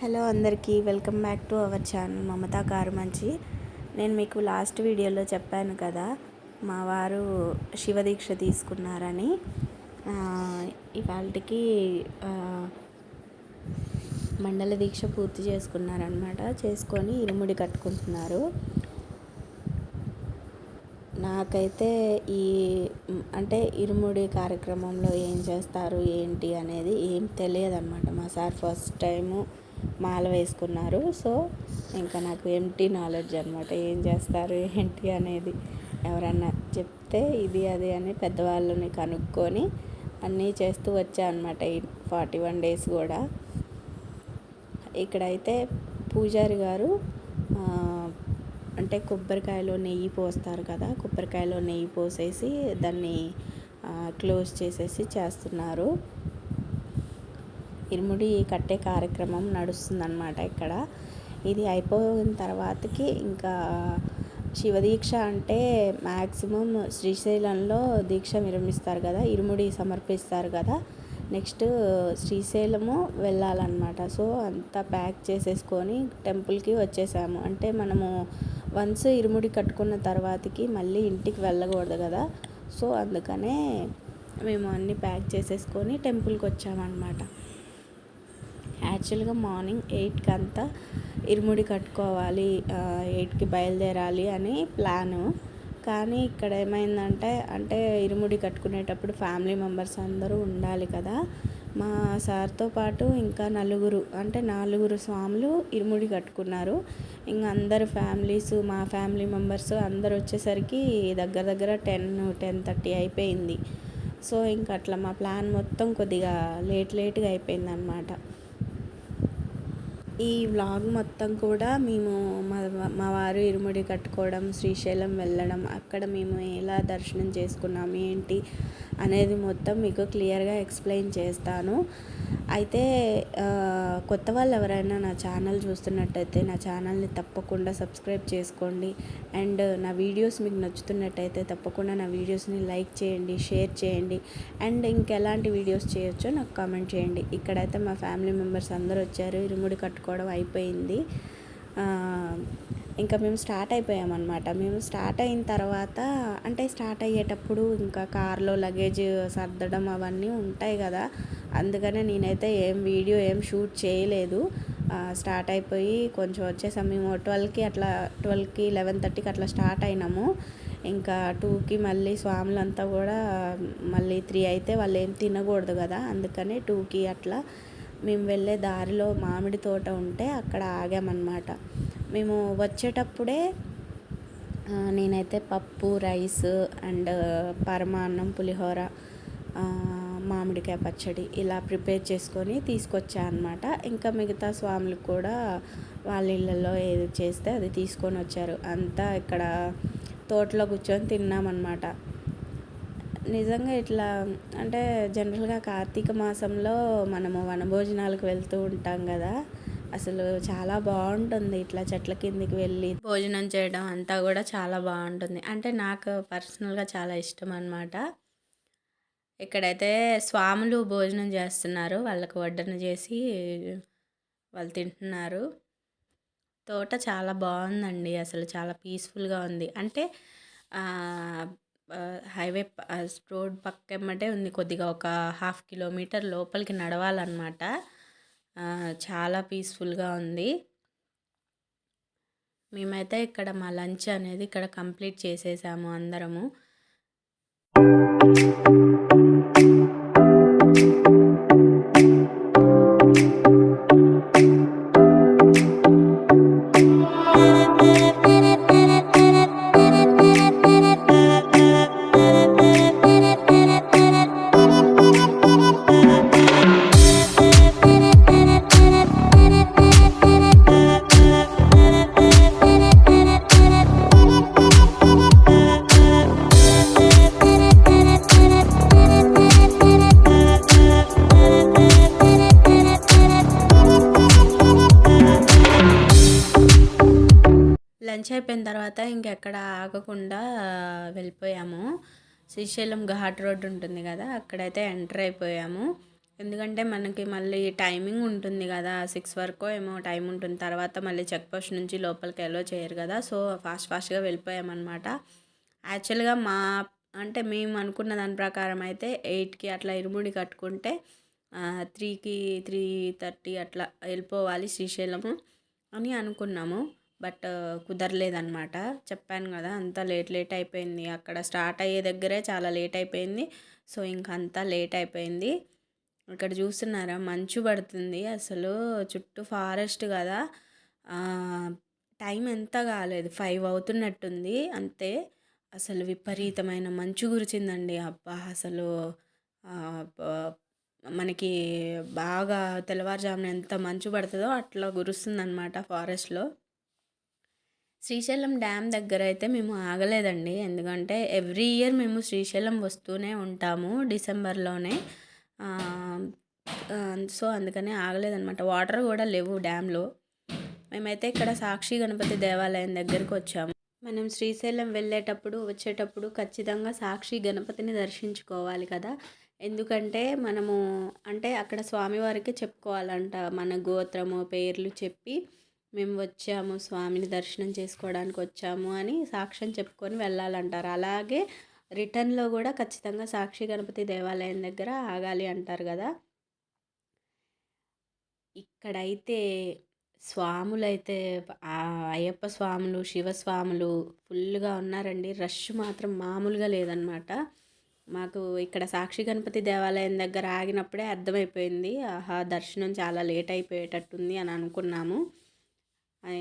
Hello అందరికీ welcome back to our channel Mamata Karumanchi. నేను మీకు లాస్ట్ వీడియోలో చెప్పాను కదా, మా వారు శివదీక్ష తీసుకున్నారని. ఇవాళకి మండల దీక్ష పూర్తి చేసుకున్నారనమాట. చేసుకొని ఇరుముడి కట్టుకుంటున్నారు. నాకైతే ఇరుముడి కార్యక్రమంలో ఏం చేస్తారు ఏంటి అనేది ఏం తెలియదు అనమాట. మా సార్ ఫస్ట్ టైము మాల వేసుకున్నారు. సో ఇంకా నాకు ఎంటీ నాలెడ్జ్ అనమాట, ఏం చేస్తారు ఏంటి అనేది. ఎవరన్నా చెప్తే ఇది అది అని పెద్దవాళ్ళని కనుక్కొని అన్నీ చేస్తూ వచ్చా అనమాట. ఈ 41 days కూడా. ఇక్కడైతే పూజారి గారు అంటే కొబ్బరికాయలో నెయ్యి పోస్తారు కదా, కొబ్బరికాయలో నెయ్యి పోసేసి దాన్ని క్లోజ్ చేసేసి చేస్తున్నారు. ఇరుముడి కట్టే కార్యక్రమం నడుస్తుందన్నమాట ఇక్కడ. ఇది అయిపోయిన తర్వాతకి ఇంకా శివదీక్ష అంటే మ్యాక్సిమం శ్రీశైలంలో దీక్ష విరమిస్తారు కదా, ఇరుముడి సమర్పిస్తారు కదా. నెక్స్ట్ శ్రీశైలము వెళ్ళాలన్నమాట. సో అంతా ప్యాక్ చేసేసుకొని టెంపుల్కి వచ్చేసాము. అంటే మనము వన్స్ ఇరుముడి కట్టుకున్న తర్వాతకి మళ్ళీ ఇంటికి వెళ్ళకూడదు కదా. సో అందుకనే మేము అన్నీ ప్యాక్ చేసేసుకొని టెంపుల్కి వచ్చామన్నమాట. యాక్చువల్గా మార్నింగ్ 8కి అంతా ఇరుముడి కట్టుకోవాలి, 8కి బయలుదేరాలి అని ప్లాను. కానీ ఇక్కడ ఏమైందంటే ఇరుముడి కట్టుకునేటప్పుడు ఫ్యామిలీ మెంబర్స్ అందరూ ఉండాలి కదా. మా సార్తో పాటు ఇంకా 4 స్వాములు ఇరుముడి కట్టుకున్నారు. ఇంకా అందరు ఫ్యామిలీస్, మా ఫ్యామిలీ మెంబర్స్ అందరు వచ్చేసరికి దగ్గర 10-10:30 అయిపోయింది. సో ఇంకా అట్లా మా ప్లాన్ మొత్తం కొద్దిగా లేట్గా అయిపోయిందన్నమాట. ఈ వ్లాగ్ మొత్తం కూడా మేము మా వారు ఇరుముడి కట్టుకోవడం, శ్రీశైలం వెళ్ళడం, అక్కడ మేము ఎలా దర్శనం చేసుకున్నాం ఏంటి అనేది మొత్తం మీకు క్లియర్గా ఎక్స్ప్లెయిన్ చేస్తాను. అయితే కొత్త వాళ్ళు ఎవరైనా నా ఛానల్ చూస్తున్నట్టయితే నా ఛానల్ని తప్పకుండా సబ్స్క్రైబ్ చేసుకోండి. అండ్ నా వీడియోస్ మీకు నచ్చుతున్నట్టయితే తప్పకుండా నా వీడియోస్ని లైక్ చేయండి, షేర్ చేయండి. అండ్ ఇంకెలాంటి వీడియోస్ చేయొచ్చో నాకు కామెంట్ చేయండి. ఇక్కడైతే మా ఫ్యామిలీ మెంబర్స్ అందరూ వచ్చారు, ఇరుముడి కట్టుకోవడం అయిపోయింది. ఇంకా మేము స్టార్ట్ అయిపోయామన్నమాట. మేము స్టార్ట్ అయిన తర్వాత స్టార్ట్ అయ్యేటప్పుడు ఇంకా కార్లో లగేజ్ సర్దడం అవన్నీ ఉంటాయి కదా, అందుకనే నేనైతే వీడియో షూట్ చేయలేదు. స్టార్ట్ అయిపోయి కొంచెం వచ్చేసాము. మేము 12కి 11:30కి అట్లా స్టార్ట్ అయినాము. ఇంకా 2కి మళ్ళీ స్వాములంతా కూడా మళ్ళీ 3 అయితే వాళ్ళు ఏం తినకూడదు కదా, అందుకని 2కి అట్లా మేము వెళ్ళే దారిలో మామిడి తోట ఉంటే అక్కడ ఆగామన్నమాట. మేము వచ్చేటప్పుడే నేనైతే పప్పు, రైస్ అండ్ పరమాన్నం, పులిహోర, మామిడికాయ పచ్చడి ఇలా ప్రిపేర్ చేసుకొని తీసుకొచ్చా అనమాట. ఇంకా మిగతా స్వాములకు కూడా వాళ్ళ ఇళ్ళల్లో ఏది చేస్తే అది తీసుకొని వచ్చారు. అంతా ఇక్కడ తోటలో కూర్చొని తిన్నామన్నమాట. నిజంగా ఇట్లా జనరల్గా కార్తీక మాసంలో మనము వనభోజనాలకు వెళ్తూ ఉంటాం కదా, అసలు చాలా బాగుంటుంది. ఇట్లా చెట్ల కిందికి వెళ్ళి భోజనం చేయడం అంతా కూడా చాలా బాగుంటుంది. నాకు పర్సనల్గా చాలా ఇష్టం అన్నమాట. ఇక్కడైతే స్వాములు భోజనం చేస్తున్నారు, వాళ్ళకు వడ్డన చేసి వాళ్ళు తింటున్నారు. తోట చాలా బాగుందండి, అసలు చాలా పీస్ఫుల్గా ఉంది. హైవే రోడ్ పక్కమ్మటే ఉంది, కొద్దిగా ఒక 1/2 kilometer లోపలికి నడవాలన్నమాట. చాలా పీస్ఫుల్గా ఉంది. మేమైతే ఇక్కడ మా లంచ్ అనేది ఇక్కడ కంప్లీట్ చేసేసాము అందరము. లంచ్ అయిపోయిన తర్వాత ఇంకెక్కడ ఆగకుండా వెళ్ళిపోయాము. శ్రీశైలం ఘాట్ రోడ్ ఉంటుంది కదా, అక్కడైతే ఎంటర్ అయిపోయాము. ఎందుకంటే మనకి మళ్ళీ టైమింగ్ ఉంటుంది కదా, 6 వరకో ఏమో టైం ఉంటుంది. తర్వాత మళ్ళీ చెక్ పోస్ట్ నుంచి లోపలికి ఎలో చేయరు కదా. సో ఫాస్ట్గా వెళ్ళిపోయామన్నమాట. యాక్చువల్గా అంటే మేము అనుకున్న దాని ప్రకారం అయితే 8కి అట్లా ఇరుముడి కట్టుకుంటే 3కి 3:30 అట్లా వెళ్ళిపోవాలి శ్రీశైలము అని అనుకున్నాము. బట్ కుదరలేదన్నమాట. చెప్పాను కదా, అంతా లేట్ అయిపోయింది. అక్కడ స్టార్ట్ అయ్యే దగ్గరే చాలా లేట్ అయిపోయింది. సో ఇంక అంతా లేట్ అయిపోయింది. ఇక్కడ చూస్తున్నారా, మంచు పడుతుంది. అసలు చుట్టూ ఫారెస్ట్ కదా. టైం ఎంత కాలేదు, 5 అవుతున్నట్టుంది అంతే. అసలు విపరీతమైన మంచు కురిచిందండి. అబ్బా అసలు మనకి బాగా తెల్లవారుజామున ఎంత మంచు పడుతుందో అట్లా కురుస్తుందన్నమాట ఫారెస్ట్లో. శ్రీశైలం డ్యామ్ దగ్గర అయితే మేము ఆగలేదండి. ఎందుకంటే ఎవ్రీ ఇయర్ మేము శ్రీశైలం వస్తూనే ఉంటాము డిసెంబర్లోనే. సో అందుకనే ఆగలేదన్నమాట. వాటర్ కూడా లేవు డ్యామ్లో. మేమైతే ఇక్కడ సాక్షి గణపతి దేవాలయం దగ్గరికి వచ్చాము. మనం శ్రీశైలం వెళ్ళేటప్పుడు వచ్చేటప్పుడు ఖచ్చితంగా సాక్షి గణపతిని దర్శించుకోవాలి కదా. ఎందుకంటే మనము అంటే అక్కడ స్వామివారికి చెప్పుకోవాలంట, మన గోత్రము పేర్లు చెప్పి మేము వచ్చాము స్వామిని దర్శనం చేసుకోవడానికి వచ్చాము అని సాక్ష్యం చెప్పుకొని వెళ్ళాలంటారు. అలాగే రిటర్న్లో కూడా ఖచ్చితంగా సాక్షి గణపతి దేవాలయం దగ్గర ఆగాలి అంటారు కదా. ఇక్కడైతే స్వాములైతే అయ్యప్ప స్వాములు, శివస్వాములు ఫుల్గా ఉన్నారండి. రష్ మాత్రం మామూలుగా లేదనమాట. మాకు ఇక్కడ సాక్షి గణపతి దేవాలయం దగ్గర ఆగినప్పుడే అర్థమైపోయింది, ఆహా దర్శనం చాలా లేట్ అయిపోయేటట్టుంది అని అనుకున్నాము.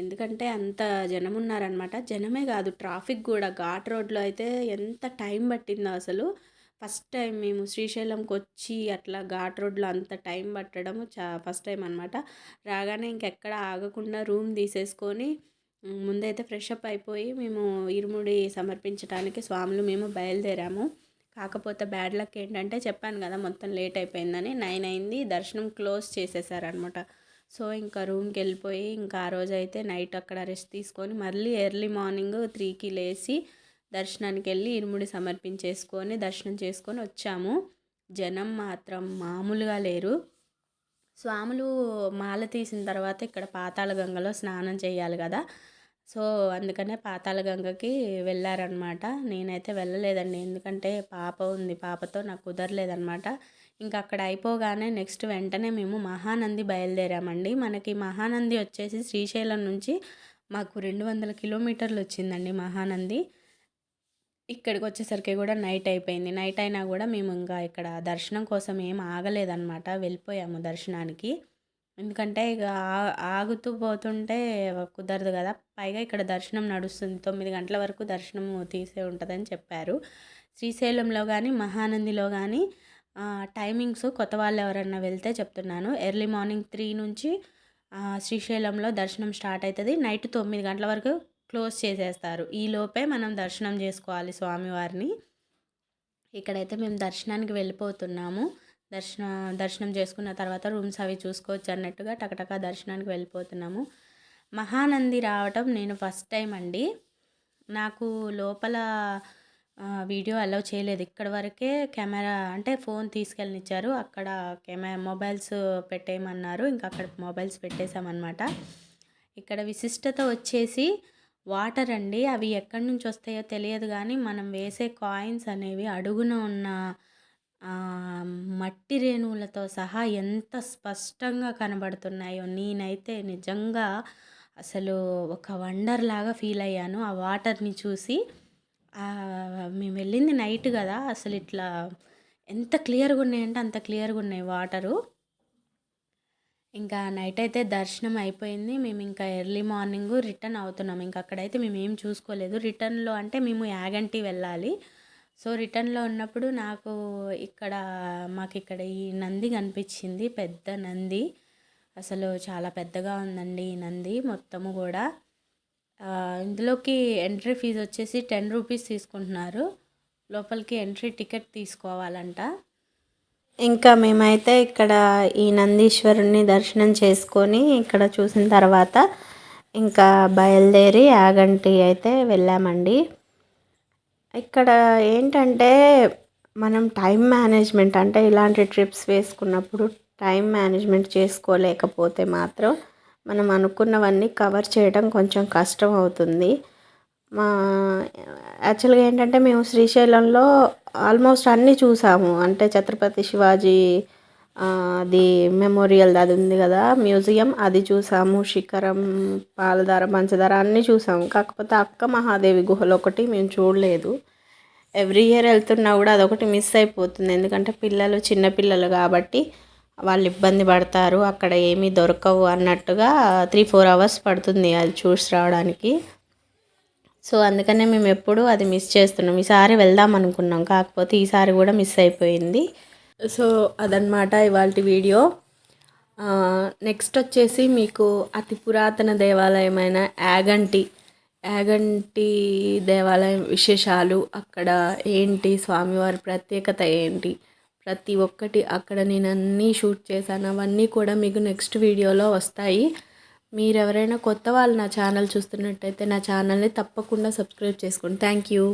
ఎందుకంటే అంత జనం ఉన్నారనమాట. జనమే కాదు, ట్రాఫిక్ కూడా. ఘాట్ రోడ్లో అయితే ఎంత టైం పట్టిందో అసలు. ఫస్ట్ టైం మేము శ్రీశైలంకి వచ్చి అట్లా ఘాట్ రోడ్లో అంత టైం పట్టడం ఫస్ట్ టైం అనమాట. రాగానే ఇంకెక్కడ ఆగకుండా రూమ్ తీసేసుకొని ముందైతే ఫ్రెష్ అప్ అయిపోయి మేము ఇరుముడి సమర్పించడానికి స్వాములు మేము బయలుదేరాము. కాకపోతే బ్యాడ్ లక్ ఏంటంటే చెప్పాను కదా మొత్తం లేట్ అయిపోయిందని. 9 అయింది, దర్శనం క్లోజ్ చేసేసారనమాట. సో ఇంకా రూమ్కి వెళ్ళిపోయి ఇంకా ఆ రోజు అయితే నైట్ అక్కడ రెస్ట్ తీసుకొని మళ్ళీ ఎర్లీ మార్నింగ్ 3కి లేచి దర్శనానికి వెళ్ళి ఇరుముడి సమర్పించేసుకొని దర్శనం చేసుకొని వచ్చాము. జనం మాత్రం మామూలుగా లేరు. స్వాములు మాల తీసిన తర్వాత ఇక్కడ పాతాళ గంగలో స్నానం చేయాలి కదా. సో అందుకనే పాతాళ గంగకి వెళ్ళారనమాట. నేనైతే వెళ్ళలేదండి, ఎందుకంటే పాప ఉంది, పాపతో నాకు కుదరలేదనమాట. ఇంకా అక్కడ అయిపోగానే నెక్స్ట్ వెంటనే మేము మహానంది బయలుదేరామండి. మనకి మహానంది వచ్చేసి శ్రీశైలం నుంచి మాకు 200 కిలోమీటర్లు వచ్చిందండి మహానంది. ఇక్కడికి వచ్చేసరికి కూడా నైట్ అయిపోయింది. నైట్ అయినా కూడా మేము ఇంకా ఇక్కడ దర్శనం కోసం ఏం ఆగలేదన్నమాట, వెళ్ళిపోయాము దర్శనానికి. ఎందుకంటే ఇక ఆగుతూ పోతుంటే కుదరదు కదా. పైగా ఇక్కడ దర్శనం నడుస్తుంది, 9 గంటల వరకు దర్శనం తీసే ఉంటుందని చెప్పారు. శ్రీశైలంలో కానీ మహానందిలో కానీ టైమింగ్స్ కొత్త వాళ్ళు ఎవరన్నా వెళ్తే చెప్తున్నాను. ఎర్లీ మార్నింగ్ 3 నుంచి శ్రీశైలంలో దర్శనం స్టార్ట్ అవుతుంది. నైట్ 9 గంటల వరకు క్లోజ్ చేసేస్తారు. ఈ లోపే మనం దర్శనం చేసుకోవాలి స్వామివారిని. ఇక్కడైతే మేము దర్శనానికి వెళ్ళిపోతున్నాము. దర్శనం చేసుకున్న తర్వాత రూమ్స్ అవి చూసుకోవచ్చు అన్నట్టుగా టకటకా దర్శనానికి వెళ్ళిపోతున్నాము. మహానంది రావటం నేను ఫస్ట్ టైం అండి. నాకు లోపల వీడియో అలౌ చేయలేదు. ఇక్కడ వరకే కెమెరా అంటే ఫోన్ తీసుకెళ్ళనిచ్చారు. అక్కడ మొబైల్స్ పెట్టేయమన్నారు. ఇంకా అక్కడ మొబైల్స్ పెట్టేశామన్నమాట. ఇక్కడ విశిష్టత వచ్చేసి వాటర్ అండి. అవి ఎక్కడి నుంచి వస్తాయో తెలియదు కానీ మనం వేసే కాయిన్స్ అనేవి అడుగున ఉన్న మట్టి రేణువులతో సహా ఎంత స్పష్టంగా కనబడుతున్నాయో. నేనైతే నిజంగా అసలు ఒక వండర్ లాగా ఫీల్ అయ్యాను ఆ వాటర్ని చూసి. మేము వెళ్ళింది నైట్ కదా, అసలు ఇట్లా ఎంత క్లియర్గా ఉన్నాయంటే అంత క్లియర్గా ఉన్నాయి వాటరు. ఇంకా నైట్ అయితే దర్శనం అయిపోయింది. మేము ఇంకా ఎర్లీ మార్నింగ్ రిటర్న్ అవుతున్నాం. ఇంకా అక్కడైతే మేము ఏం చూసుకోలేదు. రిటర్న్లో అంటే మేము యాగంటి వెళ్ళాలి. సో రిటర్న్లో ఉన్నప్పుడు మాకు ఇక్కడ ఈ నంది కనిపించింది, పెద్ద నంది. అసలు చాలా పెద్దగా ఉందండి ఈ నంది మొత్తము కూడా. ఇందులోకి ఎంట్రీ ఫీజు వచ్చేసి 10 రూపీస్ తీసుకుంటున్నారు. లోపలికి ఎంట్రీ టికెట్ తీసుకోవాలంట. ఇంకా మేమైతే ఇక్కడ ఈ నందీశ్వరుని దర్శనం చేసుకొని ఇక్కడ చూసిన తర్వాత ఇంకా బయలుదేరి యాగంటి అయితే వెళ్ళామండి. ఇక్కడ ఏంటంటే మనం టైం మేనేజ్మెంట్ అంటే ఇలాంటి ట్రిప్స్ వేసుకున్నప్పుడు టైం మేనేజ్మెంట్ చేసుకోలేకపోతే మాత్రం మనం అనుకున్నవన్నీ కవర్ చేయడం కొంచెం కష్టం అవుతుంది. మా యాక్చువల్గా ఏంటంటే మేము శ్రీశైలంలో ఆల్మోస్ట్ అన్నీ చూసాము. అంటే ఛత్రపతి శివాజీ అది మెమోరియల్ అది ఉంది కదా మ్యూజియం, అది చూసాము. శిఖరం, పాలధార, పంచదార అన్నీ చూసాము. కాకపోతే అక్క మహాదేవి గుహలు ఒకటి మేము చూడలేదు. ఎవ్రీ ఇయర్ వెళ్తున్నా కూడా అదొకటి మిస్ అయిపోతుంది. ఎందుకంటే పిల్లలు చిన్నపిల్లలు కాబట్టి వాళ్ళు ఇబ్బంది పడతారు, అక్కడ ఏమీ దొరకవు అన్నట్టుగా 3-4 అవర్స్ పడుతుంది అది చూసి రావడానికి. సో అందుకనే మేము ఎప్పుడు అది మిస్ చేస్తున్నాం. ఈసారి వెళ్దాం అనుకున్నాం, కాకపోతే ఈసారి కూడా మిస్ అయిపోయింది. సో అదనమాట ఇవాల్టి వీడియో. నెక్స్ట్ వచ్చేసి మీకు అతి పురాతన దేవాలయమైన యాగంటి దేవాలయం విశేషాలు, అక్కడ ఏంటి స్వామివారి ప్రత్యేకత ఏంటి, ప్రతి ఒక్కటి అక్కడ నేను అన్నీ షూట్ చేశాను. అవన్నీ కూడా మీకు నెక్స్ట్ వీడియోలో వస్తాయి. మీరు ఎవరైనా కొత్త వాళ్ళు నా ఛానల్ చూస్తున్నట్టయితే నా ఛానల్ని తప్పకుండా సబ్స్క్రైబ్ చేసుకోండి. Thank you.